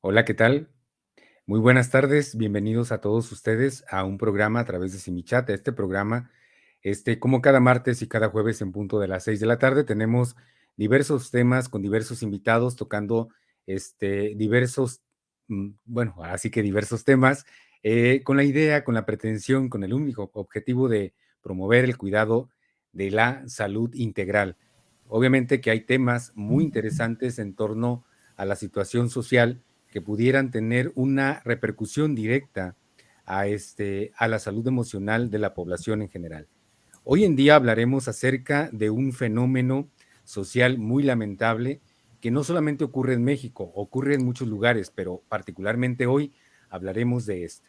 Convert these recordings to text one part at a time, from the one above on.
Hola, ¿qué tal? Muy buenas tardes, bienvenidos a todos ustedes a un programa a través de Simichat. Este programa, como cada martes y cada jueves en punto de las 6 de la tarde, tenemos diversos temas con diversos invitados tocando diversos, bueno, así que diversos temas, con la idea, con la pretensión, con el único objetivo de promover el cuidado de la salud integral. Obviamente que hay temas muy interesantes en torno a la situación social que pudieran tener una repercusión directa a la salud emocional de la población en general. Hoy en día hablaremos acerca de un fenómeno social muy lamentable que no solamente ocurre en México, ocurre en muchos lugares, pero particularmente hoy hablaremos de este.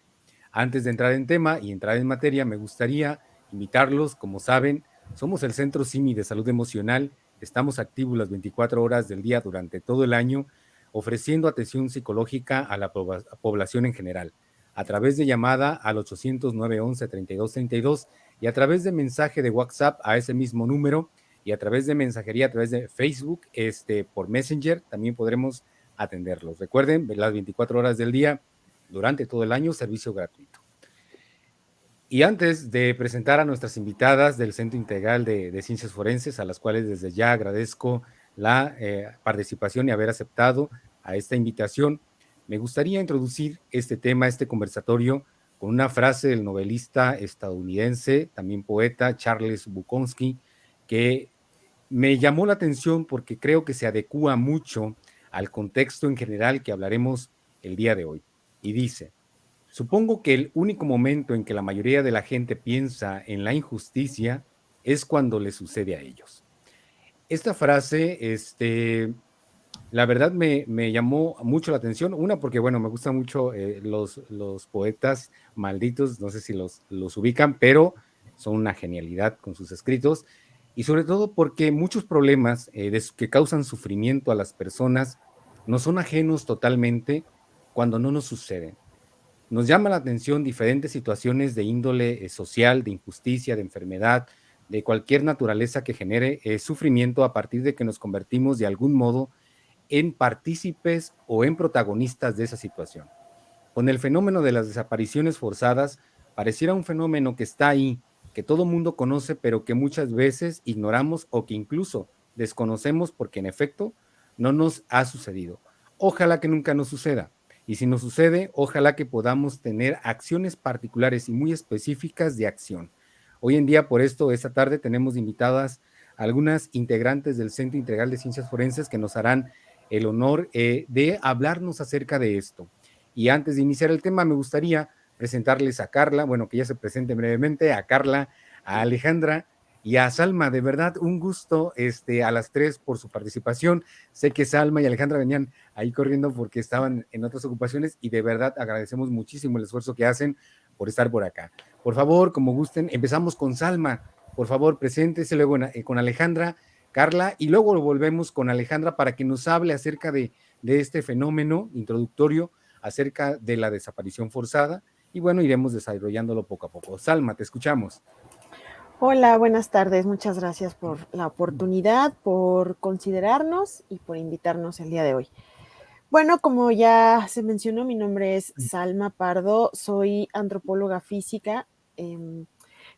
Antes de entrar en tema y entrar en materia, me gustaría invitarlos, como saben, somos el Centro CIMI de Salud Emocional, estamos activos las 24 horas del día durante todo el año, ofreciendo atención psicológica a la población en general, a través de llamada al 800-911-3232 y a través de mensaje de WhatsApp a ese mismo número y a través de mensajería, a través de Facebook, por Messenger, también podremos atenderlos. Recuerden, las 24 horas del día, durante todo el año, servicio gratuito. Y antes de presentar a nuestras invitadas del Centro Integral de Ciencias Forenses, a las cuales desde ya agradezco la participación y haber aceptado a esta invitación, me gustaría introducir este tema, este conversatorio, con una frase del novelista estadounidense, también poeta, Charles Bukowski, que me llamó la atención porque creo que se adecúa mucho al contexto en general que hablaremos el día de hoy. Y dice: supongo que el único momento en que la mayoría de la gente piensa en la injusticia es cuando le sucede a ellos. Esta frase, la verdad me llamó mucho la atención. Una, porque, bueno, me gustan mucho los poetas malditos, no sé si los ubican, pero son una genialidad con sus escritos. Y sobre todo porque muchos problemas que causan sufrimiento a las personas no son ajenos totalmente cuando no nos suceden. Nos llama la atención diferentes situaciones de índole social, de injusticia, de enfermedad, de cualquier naturaleza que genere sufrimiento a partir de que nos convertimos de algún modo en partícipes o en protagonistas de esa situación. Con el fenómeno de las desapariciones forzadas, pareciera un fenómeno que está ahí, que todo mundo conoce, pero que muchas veces ignoramos o que incluso desconocemos porque en efecto no nos ha sucedido. Ojalá que nunca nos suceda. Y si nos sucede, ojalá que podamos tener acciones particulares y muy específicas de acción. Hoy en día, por esto, esta tarde tenemos invitadas algunas integrantes del Centro Integral de Ciencias Forenses que nos harán el honor de hablarnos acerca de esto. Y antes de iniciar el tema, me gustaría presentarles a Carla, bueno, que ya se presente brevemente, a Carla, a Alejandra y a Salma. De verdad, un gusto a las tres por su participación. Sé que Salma y Alejandra venían ahí corriendo porque estaban en otras ocupaciones y de verdad agradecemos muchísimo el esfuerzo que hacen por estar por acá. Por favor, como gusten, empezamos con Salma. Por favor, preséntese luego con Alejandra, Carla, y luego volvemos con Alejandra para que nos hable acerca de este fenómeno introductorio acerca de la desaparición forzada y bueno, iremos desarrollándolo poco a poco. Salma, te escuchamos. Hola, buenas tardes. Muchas gracias por la oportunidad, por considerarnos y por invitarnos el día de hoy. Bueno, como ya se mencionó, mi nombre es Salma Pardo, soy antropóloga física.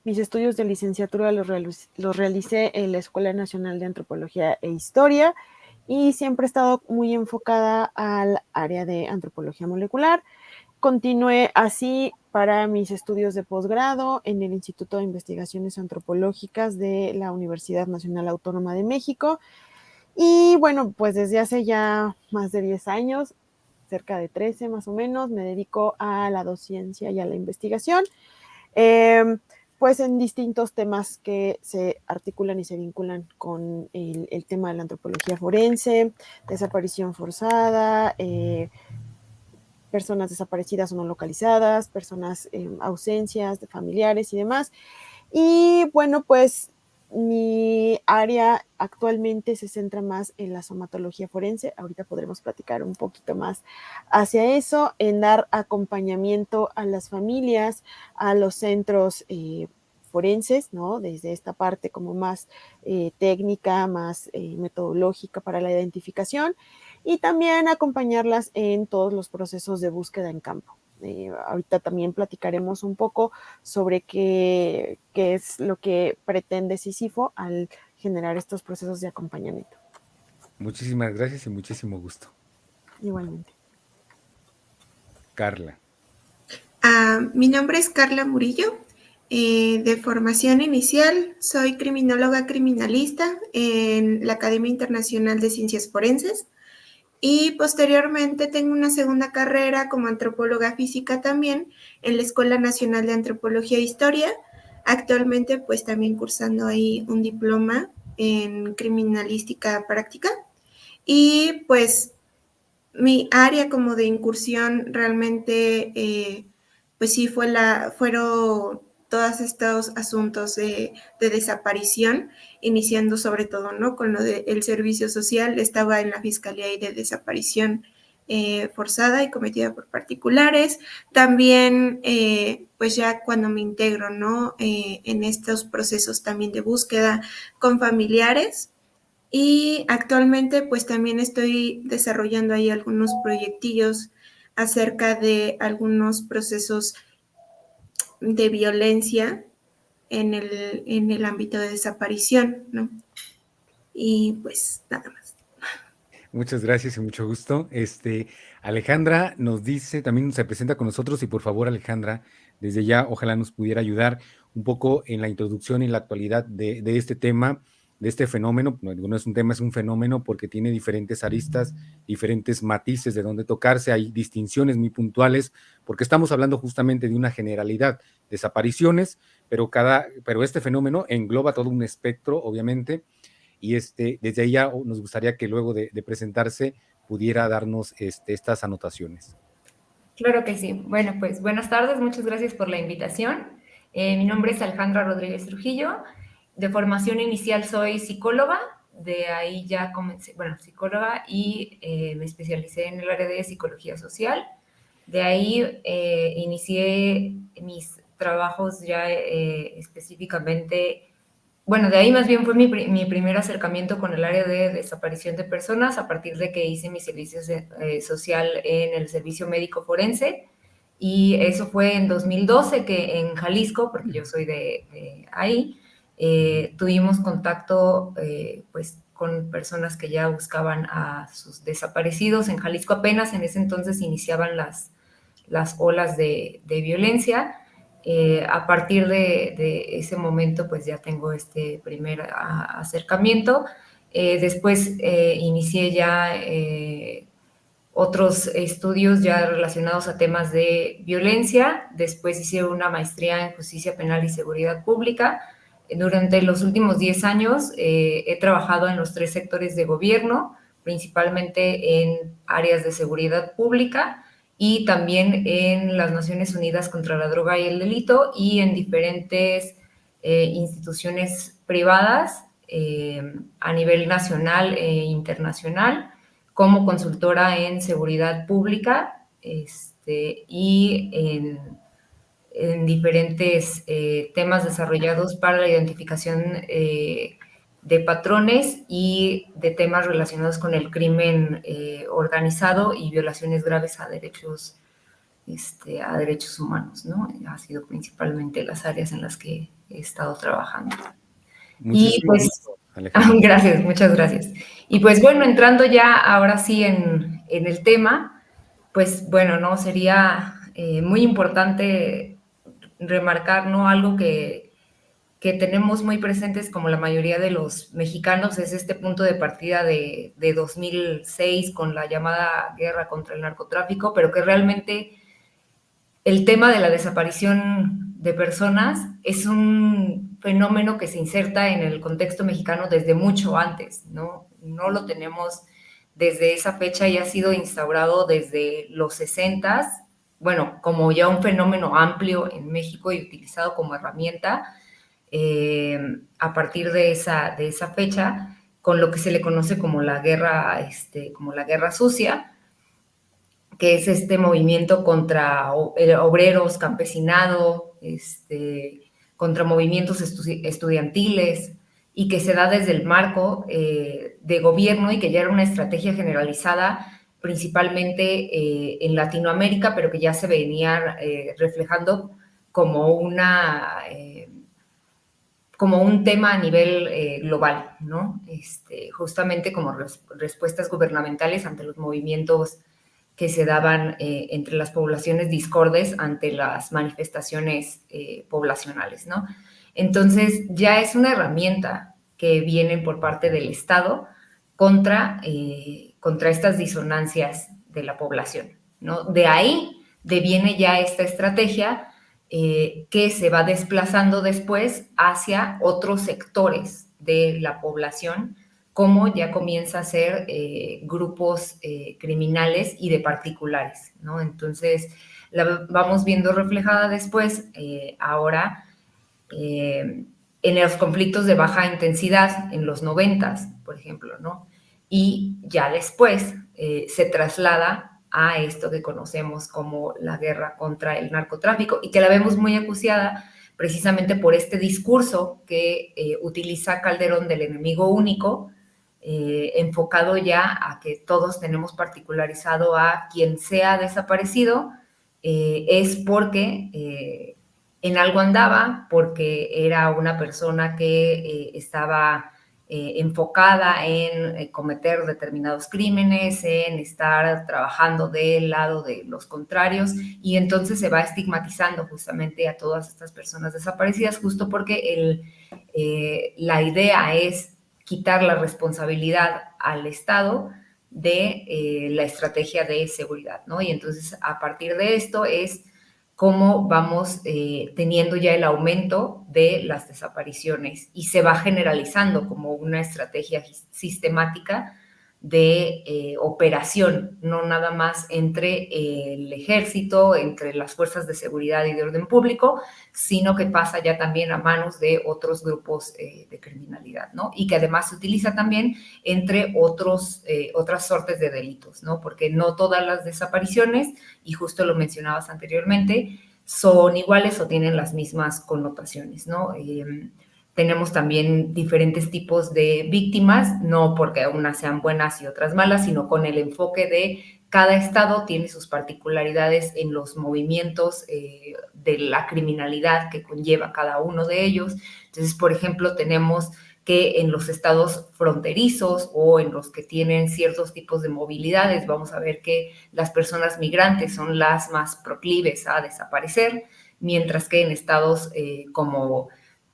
Mis estudios de licenciatura los realicé en la Escuela Nacional de Antropología e Historia y siempre he estado muy enfocada al área de antropología molecular. Continué así para mis estudios de posgrado en el Instituto de Investigaciones Antropológicas de la Universidad Nacional Autónoma de México. Y bueno, pues desde hace ya más de 10 años, cerca de 13 más o menos, me dedico a la docencia y a la investigación, pues en distintos temas que se articulan y se vinculan con el tema de la antropología forense, desaparición forzada, personas desaparecidas o no localizadas, personas ausencias de familiares y demás. Y bueno, pues mi área actualmente se centra más en la somatología forense. Ahorita podremos platicar un poquito más hacia eso, en dar acompañamiento a las familias, a los centros forenses, ¿no? Desde esta parte como más técnica, más metodológica para la identificación y también acompañarlas en todos los procesos de búsqueda en campo. Ahorita también platicaremos un poco sobre qué es lo que pretende Sísifo al generar estos procesos de acompañamiento. Muchísimas gracias y muchísimo gusto. Igualmente. Carla. Mi nombre es Carla Murillo. De formación inicial, soy criminóloga criminalista en la Academia Internacional de Ciencias Forenses y posteriormente tengo una segunda carrera como antropóloga física también en la Escuela Nacional de Antropología e Historia. Actualmente pues también cursando ahí un diploma en criminalística práctica y pues mi área como de incursión realmente, pues sí, fueron todos estos asuntos de desaparición, iniciando sobre todo, ¿no? Con lo del servicio social, estaba en la Fiscalía y de desaparición forzada y cometida por particulares. También, pues ya cuando me integro, ¿no? En estos procesos también de búsqueda con familiares. Y actualmente pues también estoy desarrollando ahí algunos proyectillos acerca de algunos procesos de violencia en el ámbito de desaparición, ¿no? Y pues nada más. Muchas gracias y mucho gusto. Alejandra nos dice, también se presenta con nosotros y por favor, Alejandra, desde ya, ojalá nos pudiera ayudar un poco en la introducción y la actualidad de este tema, de este fenómeno. No es un tema, es un fenómeno porque tiene diferentes aristas, diferentes matices de donde tocarse, hay distinciones muy puntuales, porque estamos hablando justamente de una generalidad, desapariciones, pero este fenómeno engloba todo un espectro, obviamente, y desde ahí ya nos gustaría que luego de presentarse pudiera darnos estas anotaciones. Claro que sí. Bueno, pues buenas tardes, muchas gracias por la invitación. Mi nombre es Alejandra Rodríguez Trujillo. De formación inicial soy psicóloga, de ahí ya comencé, bueno, psicóloga y me especialicé en el área de psicología social. De ahí inicié mis trabajos ya específicamente. Bueno, de ahí más bien fue mi primer acercamiento con el área de desaparición de personas a partir de que hice mi servicio social en el servicio médico forense, y eso fue en 2012 que en Jalisco, porque yo soy de ahí, tuvimos contacto pues con personas que ya buscaban a sus desaparecidos. En Jalisco apenas en ese entonces iniciaban las olas de violencia. A partir de ese momento, pues ya tengo este primer acercamiento. Después inicié ya otros estudios ya relacionados a temas de violencia. Después hice una maestría en justicia penal y seguridad pública. Durante los últimos 10 años he trabajado en los 3 sectores de gobierno, principalmente en áreas de seguridad pública, y también en las Naciones Unidas contra la Droga y el Delito y en diferentes instituciones privadas a nivel nacional e internacional, como consultora en seguridad pública y en diferentes temas desarrollados para la identificación de patrones y de temas relacionados con el crimen organizado y violaciones graves a derechos humanos, ¿no? Ha sido principalmente las áreas en las que he estado trabajando. Muchísimo y pues, gusto, Alejandra. Gracias, muchas gracias. Y pues bueno, entrando ya ahora sí en el tema, pues bueno, ¿no? Sería muy importante remarcar, ¿no? Algo que tenemos muy presentes como la mayoría de los mexicanos, es este punto de partida de 2006 con la llamada guerra contra el narcotráfico, pero que realmente el tema de la desaparición de personas es un fenómeno que se inserta en el contexto mexicano desde mucho antes, ¿no? No lo tenemos desde esa fecha y ha sido instaurado desde los 60s, bueno, como ya un fenómeno amplio en México y utilizado como herramienta a partir de esa fecha, con lo que se le conoce como la guerra sucia, que es este movimiento contra obreros, campesinado, contra movimientos estudiantiles, y que se da desde el marco de gobierno y que ya era una estrategia generalizada principalmente en Latinoamérica, pero que ya se venía reflejando como como un tema a nivel global, ¿no? Justamente como respuestas gubernamentales ante los movimientos que se daban entre las poblaciones discordes ante las manifestaciones poblacionales, ¿no? Entonces, ya es una herramienta que viene por parte del Estado contra estas disonancias de la población, ¿no? De ahí deviene ya esta estrategia que se va desplazando después hacia otros sectores de la población, como ya comienza a ser grupos criminales y de particulares, ¿no? Entonces, la vamos viendo reflejada después, ahora, en los conflictos de baja intensidad, en los 90s, por ejemplo, ¿no? Y ya después se traslada a esto que conocemos como la guerra contra el narcotráfico y que la vemos muy acuciada precisamente por este discurso que utiliza Calderón del enemigo único, enfocado ya a que todos tenemos particularizado a quien sea desaparecido, es porque en algo andaba, porque era una persona que estaba enfocada en cometer determinados crímenes, en estar trabajando del lado de los contrarios, y entonces se va estigmatizando justamente a todas estas personas desaparecidas, justo porque la idea es quitar la responsabilidad al Estado de la estrategia de seguridad, ¿no? Y entonces a partir de esto es cómo vamos teniendo ya el aumento de las desapariciones y se va generalizando como una estrategia sistemática de operación, no nada más entre el ejército, entre las fuerzas de seguridad y de orden público, sino que pasa ya también a manos de otros grupos de criminalidad, ¿no? Y que además se utiliza también entre otras sortes de delitos, ¿no? Porque no todas las desapariciones, y justo lo mencionabas anteriormente, son iguales o tienen las mismas connotaciones, ¿no? Tenemos también diferentes tipos de víctimas, no porque unas sean buenas y otras malas, sino con el enfoque de cada estado tiene sus particularidades en los movimientos de la criminalidad que conlleva cada uno de ellos. Entonces, por ejemplo, tenemos que en los estados fronterizos o en los que tienen ciertos tipos de movilidades, vamos a ver que las personas migrantes son las más proclives a desaparecer, mientras que en estados como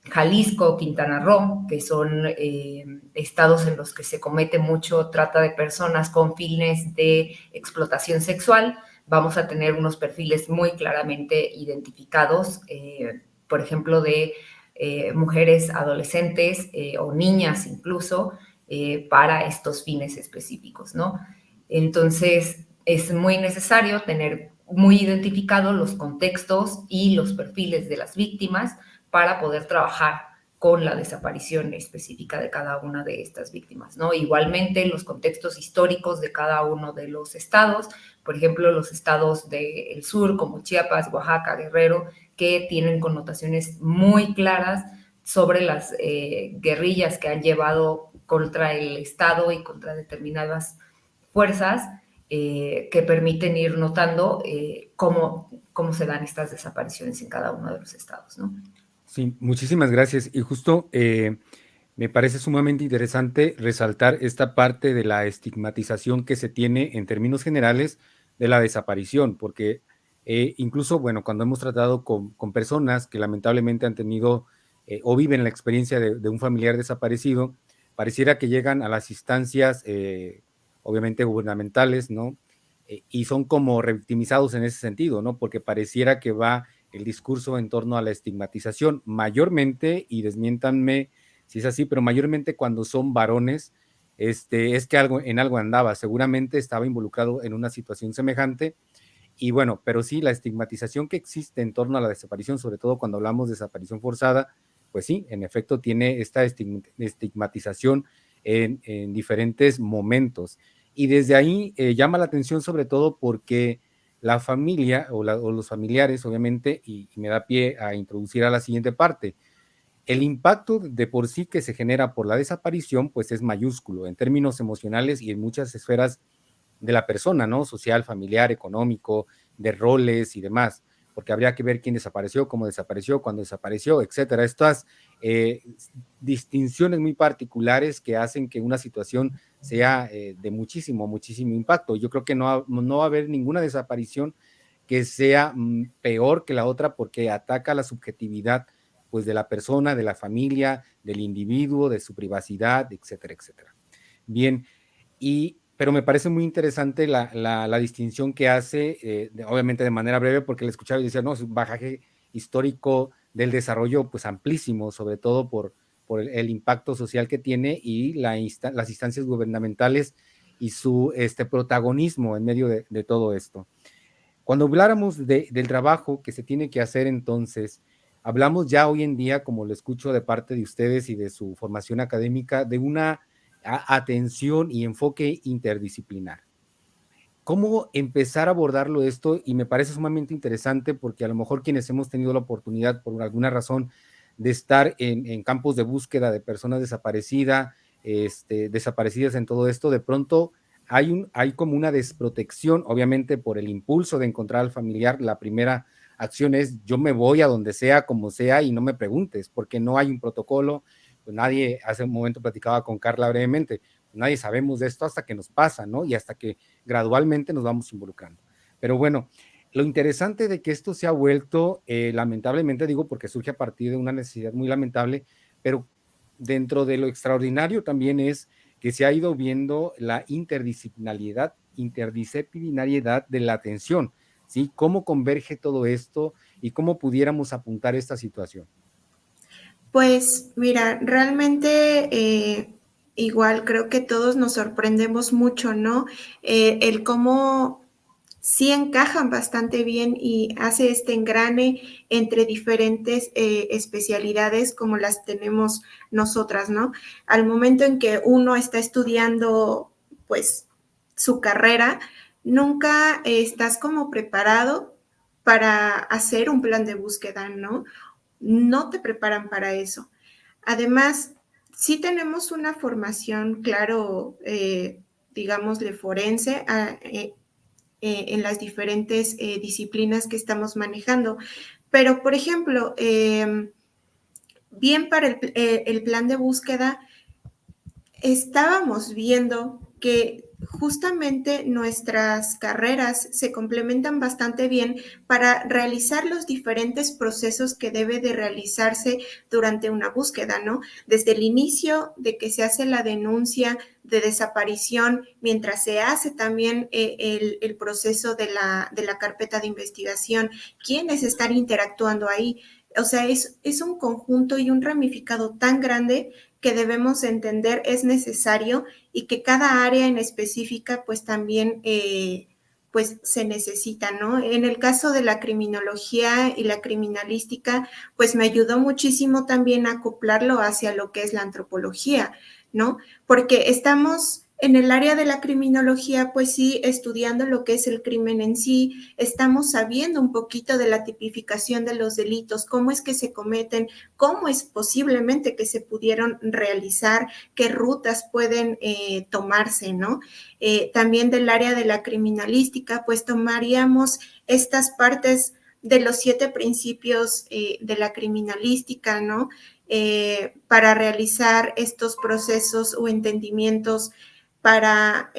Jalisco, Quintana Roo, que son estados en los que se comete mucho trata de personas con fines de explotación sexual, vamos a tener unos perfiles muy claramente identificados, por ejemplo, de mujeres adolescentes o niñas incluso, para estos fines específicos, ¿no? Entonces, es muy necesario tener muy identificados los contextos y los perfiles de las víctimas para poder trabajar con la desaparición específica de cada una de estas víctimas, ¿no? Igualmente, los contextos históricos de cada uno de los estados, por ejemplo, los estados del sur, como Chiapas, Oaxaca, Guerrero, que tienen connotaciones muy claras sobre las guerrillas que han llevado contra el Estado y contra determinadas fuerzas que permiten ir notando cómo se dan estas desapariciones en cada uno de los estados, ¿no? Sí, muchísimas gracias. Y justo me parece sumamente interesante resaltar esta parte de la estigmatización que se tiene en términos generales de la desaparición, porque incluso, bueno, cuando hemos tratado con personas que lamentablemente han tenido o viven la experiencia de un familiar desaparecido, pareciera que llegan a las instancias, obviamente gubernamentales, ¿no? Y son como revictimizados en ese sentido, ¿no? Porque pareciera que va el discurso en torno a la estigmatización, mayormente, y desmiéntanme si es así, pero mayormente cuando son varones, es que en algo andaba, seguramente estaba involucrado en una situación semejante, y bueno, pero sí, la estigmatización que existe en torno a la desaparición, sobre todo cuando hablamos de desaparición forzada, pues sí, en efecto tiene esta estigmatización en diferentes momentos, y desde ahí llama la atención sobre todo porque la familia o los familiares, obviamente, y me da pie a introducir a la siguiente parte. el impacto de por sí que se genera por la desaparición, pues es mayúsculo en términos emocionales y en muchas esferas de la persona, ¿no? Social, familiar, económico, de roles y demás, porque habría que ver quién desapareció, cómo desapareció, cuándo desapareció, etcétera. Estas distinciones muy particulares que hacen que una situación sea de muchísimo, muchísimo impacto. Yo creo que no va a haber ninguna desaparición que sea peor que la otra porque ataca la subjetividad pues de la persona, de la familia, del individuo, de su privacidad, etcétera, etcétera. Bien, pero me parece muy interesante la distinción que hace, obviamente de manera breve, porque le escuchaba y decía, no, es un bagaje histórico del desarrollo pues amplísimo, sobre todo por el impacto social que tiene y las instancias gubernamentales y su protagonismo en medio de todo esto. Cuando habláramos del trabajo que se tiene que hacer entonces, hablamos ya hoy en día, como lo escucho de parte de ustedes y de su formación académica, de una atención y enfoque interdisciplinar. ¿Cómo empezar a abordarlo esto? Y me parece sumamente interesante porque a lo mejor quienes hemos tenido la oportunidad por alguna razón de estar en campos de búsqueda de personas desaparecidas en todo esto, de pronto hay como una desprotección, obviamente por el impulso de encontrar al familiar. La primera acción es yo me voy a donde sea, como sea, y no me preguntes, porque no hay un protocolo. Pues nadie, hace un momento platicaba con Carla brevemente, nadie sabemos de esto hasta que nos pasa, ¿no? Y hasta que gradualmente nos vamos involucrando. Pero bueno, lo interesante de que esto se ha vuelto, lamentablemente digo, porque surge a partir de una necesidad muy lamentable, pero dentro de lo extraordinario también es que se ha ido viendo la interdisciplinariedad de la atención, ¿sí? ¿Cómo converge todo esto y cómo pudiéramos apuntar esta situación? Pues mira, realmente igual creo que todos nos sorprendemos mucho, ¿no? El cómo sí encajan bastante bien y hace este engrane entre diferentes especialidades como las tenemos nosotras, ¿no? Al momento en que uno está estudiando, pues, su carrera, nunca estás como preparado para hacer un plan de búsqueda, ¿no? No te preparan para eso. Además, sí tenemos una formación, claro, digámosle forense, en las diferentes disciplinas que estamos manejando. Pero, por ejemplo, bien para el plan de búsqueda, estábamos viendo que justamente nuestras carreras se complementan bastante bien para realizar los diferentes procesos que debe de realizarse durante una búsqueda, ¿no? Desde el inicio de que se hace la denuncia de desaparición, mientras se hace también el proceso de la carpeta de investigación, quiénes están interactuando ahí. O sea, es un conjunto y un ramificado tan grande que debemos entender es necesario y que cada área en específica pues también pues se necesita, ¿no? En el caso de la criminología y la criminalística, pues me ayudó muchísimo también a acoplarlo hacia lo que es la antropología, ¿no? Porque estamos en el área de la criminología, pues sí, estudiando lo que es el crimen en sí, estamos sabiendo un poquito de la tipificación de los delitos, cómo es que se cometen, cómo es posiblemente que se pudieron realizar, qué rutas pueden tomarse, ¿no? También del área de la criminalística, pues tomaríamos estas partes de los 7 principios de la criminalística, ¿no? Para realizar estos procesos o entendimientos para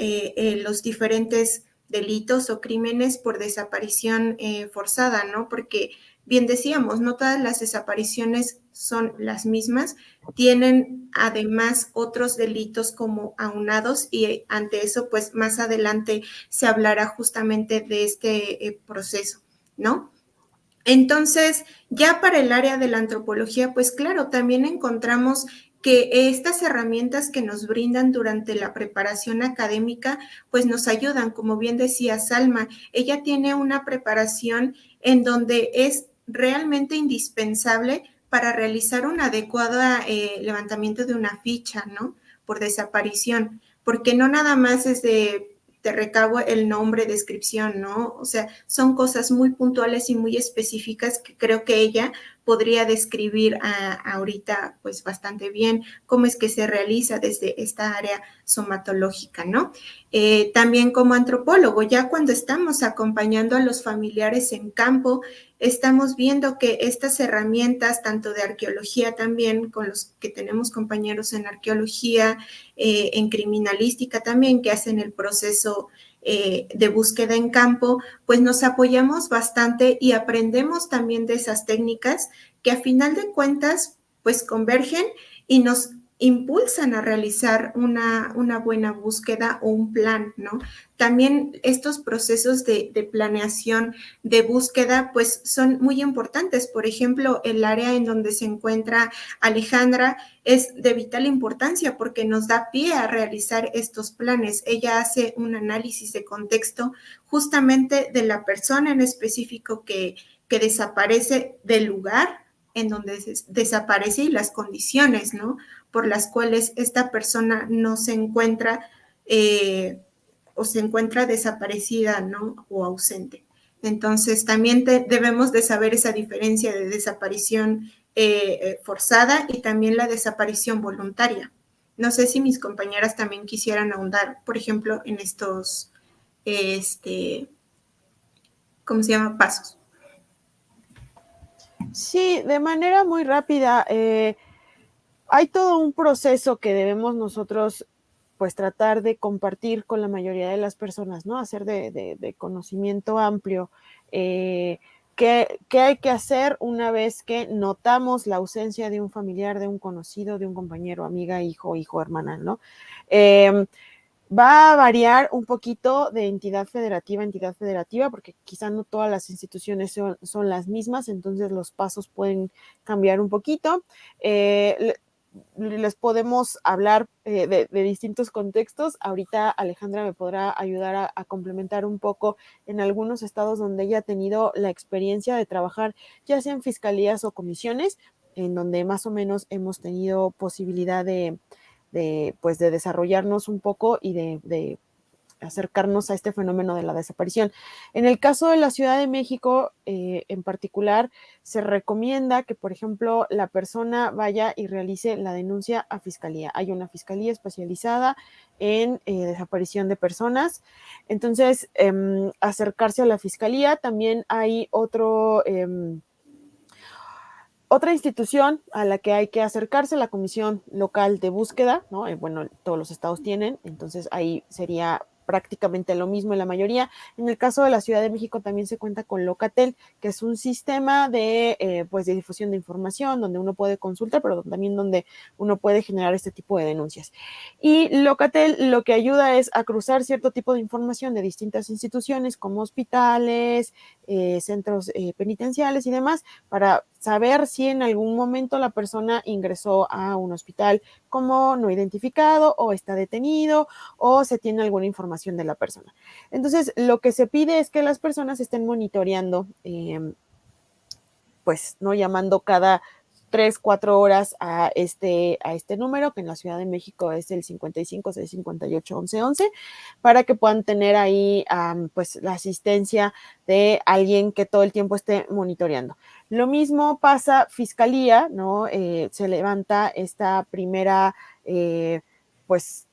los diferentes delitos o crímenes por desaparición forzada, ¿no? Porque bien decíamos, no todas las desapariciones son las mismas, tienen además otros delitos como aunados y ante eso, pues más adelante se hablará justamente de este proceso, ¿no? Entonces, ya para el área de la antropología, pues claro, también encontramos que estas herramientas que nos brindan durante la preparación académica, pues nos ayudan, como bien decía Salma, ella tiene una preparación en donde es realmente indispensable para realizar un adecuado levantamiento de una ficha, ¿no? Por desaparición, porque no nada más es de te recabo el nombre, descripción, ¿no? O sea, son cosas muy puntuales y muy específicas que creo que ella podría describir ahorita pues bastante bien cómo es que se realiza desde esta área somatológica, ¿no? También como antropólogo, ya cuando estamos acompañando a los familiares en campo, estamos viendo que estas herramientas, tanto de arqueología también, con los que tenemos compañeros en arqueología, en criminalística también, que hacen el proceso de búsqueda en campo, pues nos apoyamos bastante y aprendemos también de esas técnicas que a final de cuentas pues convergen y nos impulsan a realizar una buena búsqueda o un plan, ¿no? También estos procesos de planeación de búsqueda pues son muy importantes. Por ejemplo, el área en donde se encuentra Alejandra es de vital importancia porque nos da pie a realizar estos planes. Ella hace un análisis de contexto justamente de la persona en específico que desaparece del lugar en donde desaparece y las condiciones, ¿no? Por las cuales esta persona no se encuentra o se encuentra desaparecida, ¿no? O ausente. Entonces, también debemos de saber esa diferencia de desaparición forzada y también la desaparición voluntaria. No sé si mis compañeras también quisieran ahondar, por ejemplo, en estos, ¿cómo se llama? Pasos. Sí, de manera muy rápida. Hay todo un proceso que debemos nosotros pues tratar de compartir con la mayoría de las personas, ¿no? Hacer de conocimiento amplio. ¿Qué hay que hacer una vez que notamos la ausencia de un familiar, de un conocido, de un compañero, amiga, hijo, hermana, ¿no? Va a variar un poquito de entidad federativa a entidad federativa, porque quizá no todas las instituciones son las mismas, entonces los pasos pueden cambiar un poquito. Les podemos hablar de distintos contextos. Ahorita Alejandra me podrá ayudar a complementar un poco en algunos estados donde ella ha tenido la experiencia de trabajar, ya sea en fiscalías o comisiones, en donde más o menos hemos tenido posibilidad de desarrollarnos un poco y de acercarnos a este fenómeno de la desaparición. En el caso de la Ciudad de México, en particular, se recomienda que, por ejemplo, la persona vaya y realice la denuncia a fiscalía. Hay una fiscalía especializada en desaparición de personas. Entonces, acercarse a la fiscalía. También hay otra institución a la que hay que acercarse, la Comisión Local de Búsqueda, ¿no? Bueno, todos los estados tienen, entonces ahí sería prácticamente lo mismo en la mayoría. En el caso de la Ciudad de México también se cuenta con Locatel, que es un sistema de difusión de información donde uno puede consultar, pero también donde uno puede generar este tipo de denuncias. Y Locatel lo que ayuda es a cruzar cierto tipo de información de distintas instituciones como hospitales, centros penitenciales y demás, para saber si en algún momento la persona ingresó a un hospital como no identificado o está detenido o se tiene alguna información de la persona. Entonces, lo que se pide es que las personas estén monitoreando, pues, no llamando cada 3-4 horas a este número, que en la Ciudad de México es el 55 658 1111, para que puedan tener ahí pues la asistencia de alguien que todo el tiempo esté monitoreando. Lo mismo pasa Fiscalía, ¿no? Se levanta esta primera, pues,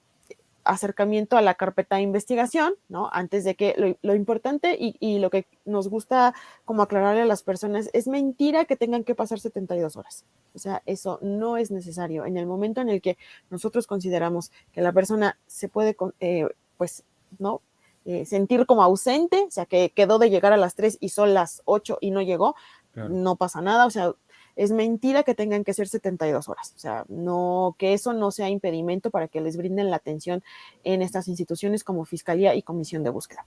acercamiento a la carpeta de investigación, ¿no? Antes de que lo importante y lo que nos gusta como aclararle a las personas, es mentira que tengan que pasar 72 horas. O sea, eso no es necesario. En el momento en el que nosotros consideramos que la persona se puede, pues, ¿no? Sentir como ausente, o sea, que quedó de llegar a las 3 y son las 8 y no llegó, claro, no pasa nada, o sea, es mentira que tengan que ser 72 horas, o sea, no, que eso no sea impedimento para que les brinden la atención en estas instituciones como Fiscalía y Comisión de Búsqueda.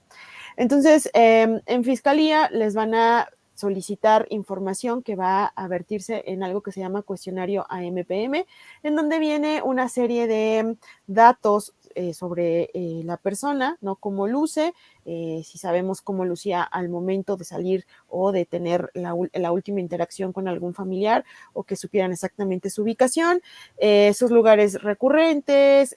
Entonces, en Fiscalía les van a solicitar información que va a vertirse en algo que se llama cuestionario AMPM, en donde viene una serie de datos sobre la persona, ¿no? Cómo luce, si sabemos cómo lucía al momento de salir o de tener la última interacción con algún familiar, o que supieran exactamente su ubicación, sus lugares recurrentes,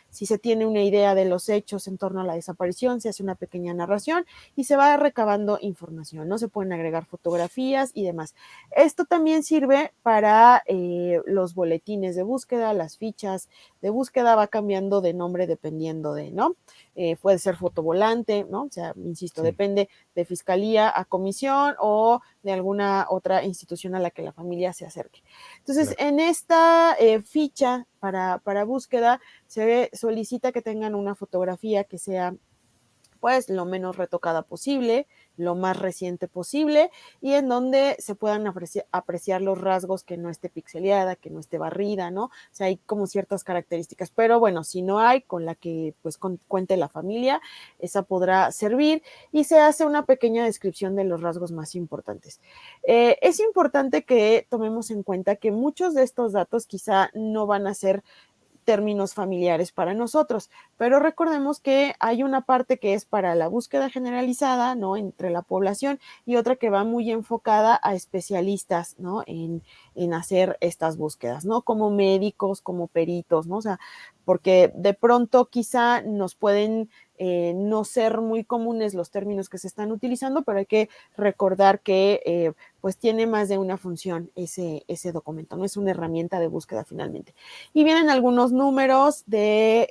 si se tiene una idea de los hechos en torno a la desaparición, se hace una pequeña narración y se va recabando información, ¿no? Se pueden agregar fotografías y demás. Esto también sirve para los boletines de búsqueda, las fichas de búsqueda, va cambiando de nombre dependiendo de, ¿no? Puede ser fotovolante, ¿no? O sea, insisto, Sí. depende de fiscalía a comisión o de alguna otra institución a la que la familia se acerque. Entonces, Claro. en esta ficha para búsqueda se solicita que tengan una fotografía que sea pues lo menos retocada posible, lo más reciente posible, y en donde se puedan apreciar los rasgos, que no esté pixeleada, que no esté barrida, ¿no? O sea, hay como ciertas características, pero bueno, si no hay, con la que pues cuente la familia, esa podrá servir, y se hace una pequeña descripción de los rasgos más importantes. Es importante que tomemos en cuenta que muchos de estos datos quizá no van a ser términos familiares para nosotros, pero recordemos que hay una parte que es para la búsqueda generalizada, ¿no? Entre la población, y otra que va muy enfocada a especialistas, ¿no? En hacer estas búsquedas, ¿no? Como médicos, como peritos, ¿no? O sea, porque de pronto quizá nos pueden no ser muy comunes los términos que se están utilizando, pero hay que recordar que pues tiene más de una función ese documento, no es una herramienta de búsqueda finalmente. Y vienen algunos números de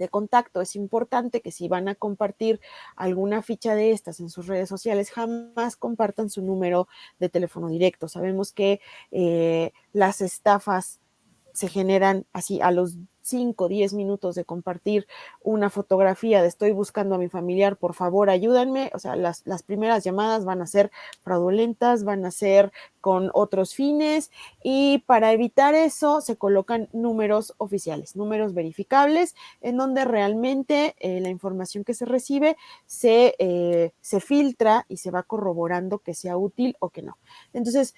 contacto. Es importante que si van a compartir alguna ficha de estas en sus redes sociales, jamás compartan su número de teléfono directo. Sabemos que las estafas se generan así a los 5, 10 minutos de compartir una fotografía de estoy buscando a mi familiar, por favor ayúdenme. O sea, las primeras llamadas van a ser fraudulentas, van a ser con otros fines, y para evitar eso se colocan números oficiales, números verificables, en donde realmente la información que se recibe se filtra y se va corroborando que sea útil o que no. Entonces,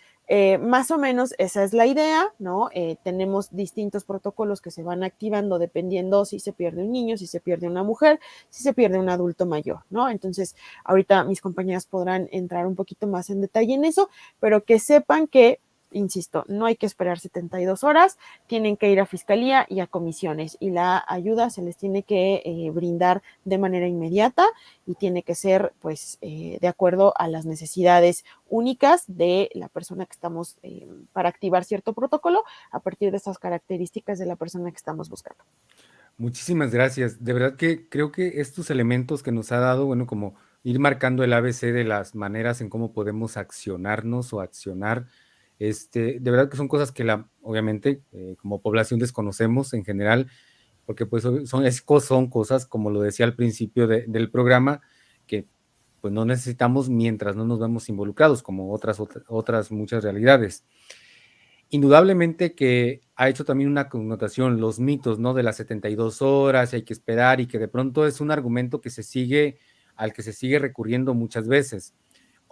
más o menos esa es la idea, ¿no? Tenemos distintos protocolos que se van activando dependiendo si se pierde un niño, si se pierde una mujer, si se pierde un adulto mayor, ¿no? Entonces, ahorita mis compañeras podrán entrar un poquito más en detalle en eso, pero que sepan que, insisto, no hay que esperar 72 horas, tienen que ir a fiscalía y a comisiones, y la ayuda se les tiene que brindar de manera inmediata, y tiene que ser, pues, de acuerdo a las necesidades únicas de la persona que estamos, para activar cierto protocolo, a partir de esas características de la persona que estamos buscando. Muchísimas gracias. De verdad que creo que estos elementos que nos ha dado, bueno, como ir marcando el ABC de las maneras en cómo podemos accionarnos o accionar, de verdad que son cosas que obviamente, como población desconocemos en general, porque pues son cosas, como lo decía al principio del programa, que pues no necesitamos mientras no nos vemos involucrados, como otras muchas realidades. Indudablemente que ha hecho también una connotación, los mitos, ¿no? De las 72 horas, hay que esperar, y que de pronto es un argumento al que se sigue recurriendo muchas veces.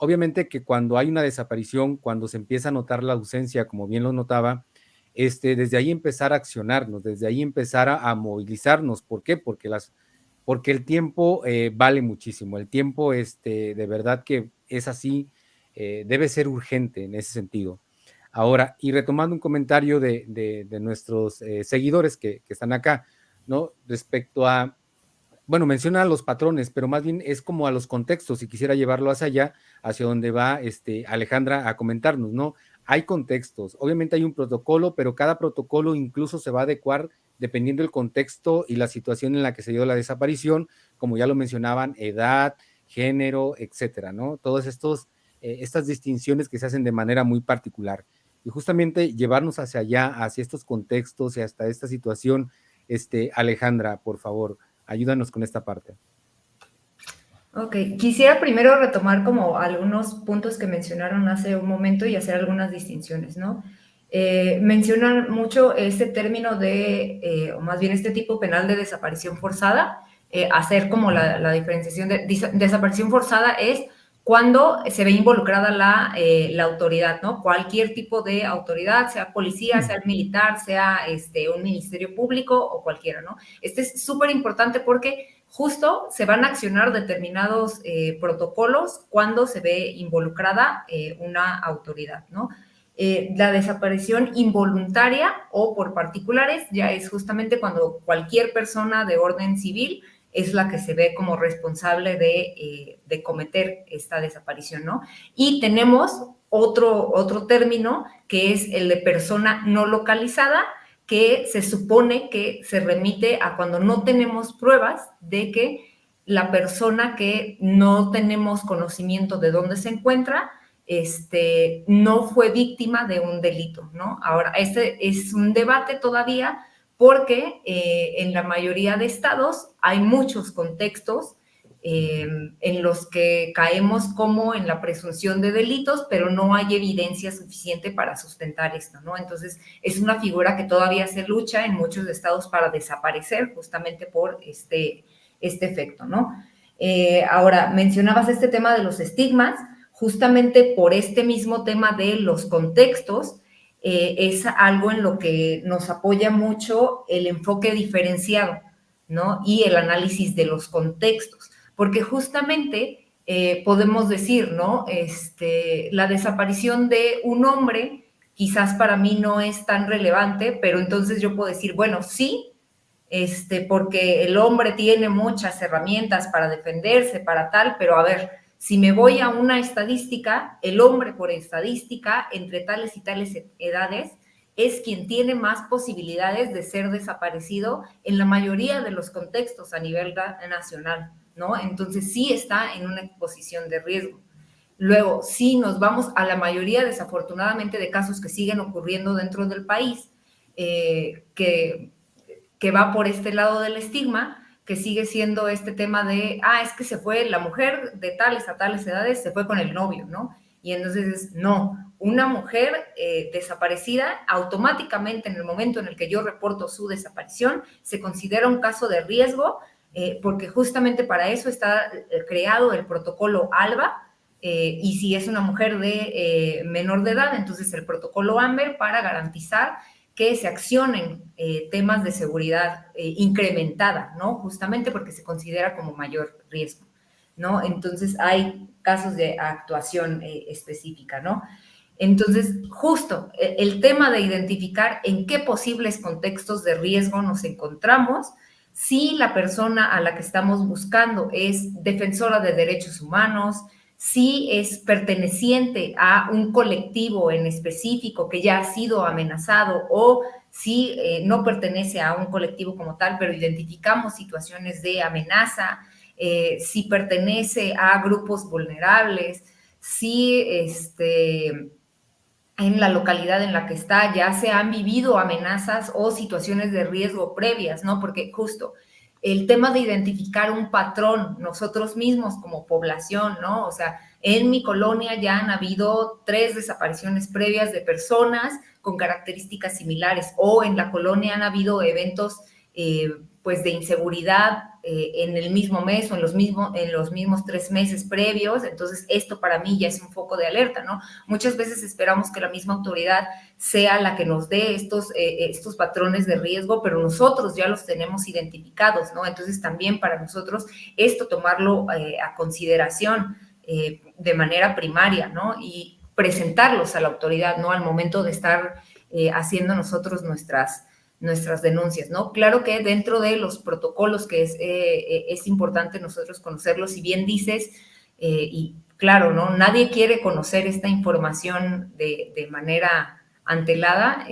Obviamente que cuando hay una desaparición, cuando se empieza a notar la ausencia, como bien lo notaba, desde ahí empezar a accionarnos, desde ahí empezar a movilizarnos. ¿Por qué? Porque el tiempo vale muchísimo. El tiempo, de verdad que es así, debe ser urgente en ese sentido. Ahora, y retomando un comentario de nuestros seguidores que están acá, ¿no? Respecto a, bueno, menciona a los patrones, pero más bien es como a los contextos, y quisiera llevarlo hacia allá, hacia donde va Alejandra a comentarnos, ¿no? Hay contextos, obviamente hay un protocolo, pero cada protocolo incluso se va a adecuar dependiendo del contexto y la situación en la que se dio la desaparición, como ya lo mencionaban, edad, género, etcétera, ¿no? Todas estas distinciones que se hacen de manera muy particular. Y justamente llevarnos hacia allá, hacia estos contextos y hasta esta situación, Alejandra, por favor, ayúdanos con esta parte. Ok, quisiera primero retomar como algunos puntos que mencionaron hace un momento y hacer algunas distinciones, ¿no? Mencionan mucho este término o más bien este tipo penal de desaparición forzada, hacer como la diferenciación de desaparición forzada es cuando se ve involucrada la autoridad, ¿no? Cualquier tipo de autoridad, sea policía, sea militar, sea un ministerio público o cualquiera, ¿no? Este es súper importante porque justo se van a accionar determinados protocolos cuando se ve involucrada una autoridad, ¿no? La desaparición involuntaria o por particulares ya es justamente cuando cualquier persona de orden civil es la que se ve como responsable de cometer esta desaparición, ¿no? Y tenemos otro término que es el de persona no localizada, que se supone que se remite a cuando no tenemos pruebas de que la persona que no tenemos conocimiento de dónde se encuentra, no fue víctima de un delito, ¿no? Ahora, este es un debate todavía porque en la mayoría de estados hay muchos contextos en los que caemos como en la presunción de delitos, pero no hay evidencia suficiente para sustentar esto, ¿no? Entonces, es una figura que todavía se lucha en muchos estados para desaparecer justamente por este efecto, ¿no? Ahora, mencionabas este tema de los estigmas, justamente por este mismo tema de los contextos, es algo en lo que nos apoya mucho el enfoque diferenciado, ¿no? Y el análisis de los contextos, porque justamente podemos decir, ¿no? La desaparición de un hombre quizás para mí no es tan relevante, pero entonces yo puedo decir, bueno, sí, porque el hombre tiene muchas herramientas para defenderse, para tal, pero a ver, si me voy a una estadística, el hombre por estadística, entre tales y tales edades, es quien tiene más posibilidades de ser desaparecido en la mayoría de los contextos a nivel nacional, ¿no? Entonces sí está en una posición de riesgo. Luego, si nos vamos a la mayoría, desafortunadamente, de casos que siguen ocurriendo dentro del país, que va por este lado del estigma, que sigue siendo este tema de, es que se fue la mujer de tales a tales edades, se fue con el novio, ¿no? Y entonces, no, una mujer desaparecida, automáticamente en el momento en el que yo reporto su desaparición, se considera un caso de riesgo, porque justamente para eso está creado el protocolo ALBA, y si es una mujer de menor de edad, entonces el protocolo AMBER para garantizar que se accionen temas de seguridad incrementada, ¿no? Justamente porque se considera como mayor riesgo, ¿no? Entonces hay casos de actuación específica, ¿no? Entonces, justo el tema de identificar en qué posibles contextos de riesgo nos encontramos, si la persona a la que estamos buscando es defensora de derechos humanos, si es perteneciente a un colectivo en específico que ya ha sido amenazado o si no pertenece a un colectivo como tal, pero identificamos situaciones de amenaza, si pertenece a grupos vulnerables, si en la localidad en la que está ya se han vivido amenazas o situaciones de riesgo previas, ¿no? Porque justo el tema de identificar un patrón nosotros mismos como población, ¿no? O sea, en mi colonia ya han habido 3 desapariciones previas de personas con características similares, o en la colonia han habido eventos pues de inseguridad en el mismo mes o en los mismos 3 meses previos. Entonces esto para mí ya es un foco de alerta, ¿no? Muchas veces esperamos que la misma autoridad sea la que nos dé estos patrones de riesgo, pero nosotros ya los tenemos identificados, ¿no? Entonces también para nosotros esto tomarlo a consideración de manera primaria, ¿no? Y presentarlos a la autoridad, ¿no? Al momento de estar haciendo nosotros nuestras denuncias, ¿no? Claro que dentro de los protocolos que es importante nosotros conocerlos, si bien dices, y claro, ¿no? Nadie quiere conocer esta información de manera antelada,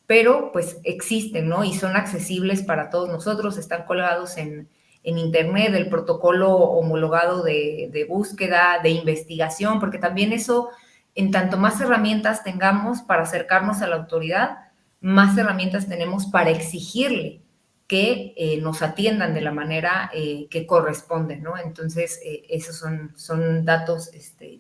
pero pues existen, ¿no? Y son accesibles para todos nosotros, están colgados en internet, el protocolo homologado de búsqueda, de investigación, porque también eso, en tanto más herramientas tengamos para acercarnos a la autoridad, más herramientas tenemos para exigirle que nos atiendan de la manera que corresponde, ¿no? Entonces, esos son datos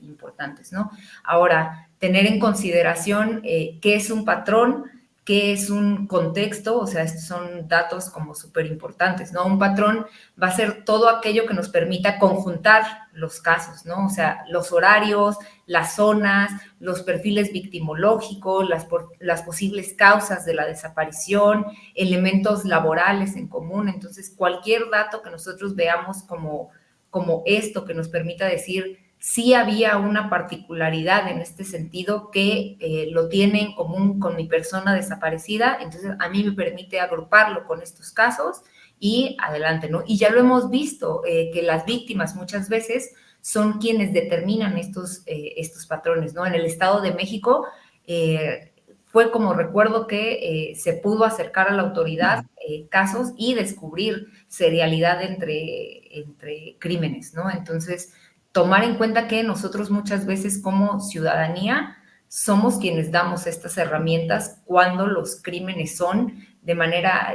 importantes, ¿no? Ahora, tener en consideración qué es un patrón, qué es un contexto, o sea, estos son datos como súper importantes, ¿no? Un patrón va a ser todo aquello que nos permita conjuntar los casos, ¿no? O sea, los horarios, las zonas, los perfiles victimológicos, las posibles causas de la desaparición, elementos laborales en común. Entonces, cualquier dato que nosotros veamos como esto que nos permita decir sí había una particularidad en este sentido que lo tiene en común con mi persona desaparecida, entonces a mí me permite agruparlo con estos casos y adelante, ¿no? Y ya lo hemos visto, que las víctimas muchas veces son quienes determinan estos patrones, ¿no? En el Estado de México fue como recuerdo que se pudo acercar a la autoridad casos y descubrir serialidad entre crímenes, ¿no? Entonces, tomar en cuenta que nosotros muchas veces como ciudadanía somos quienes damos estas herramientas cuando los crímenes son de manera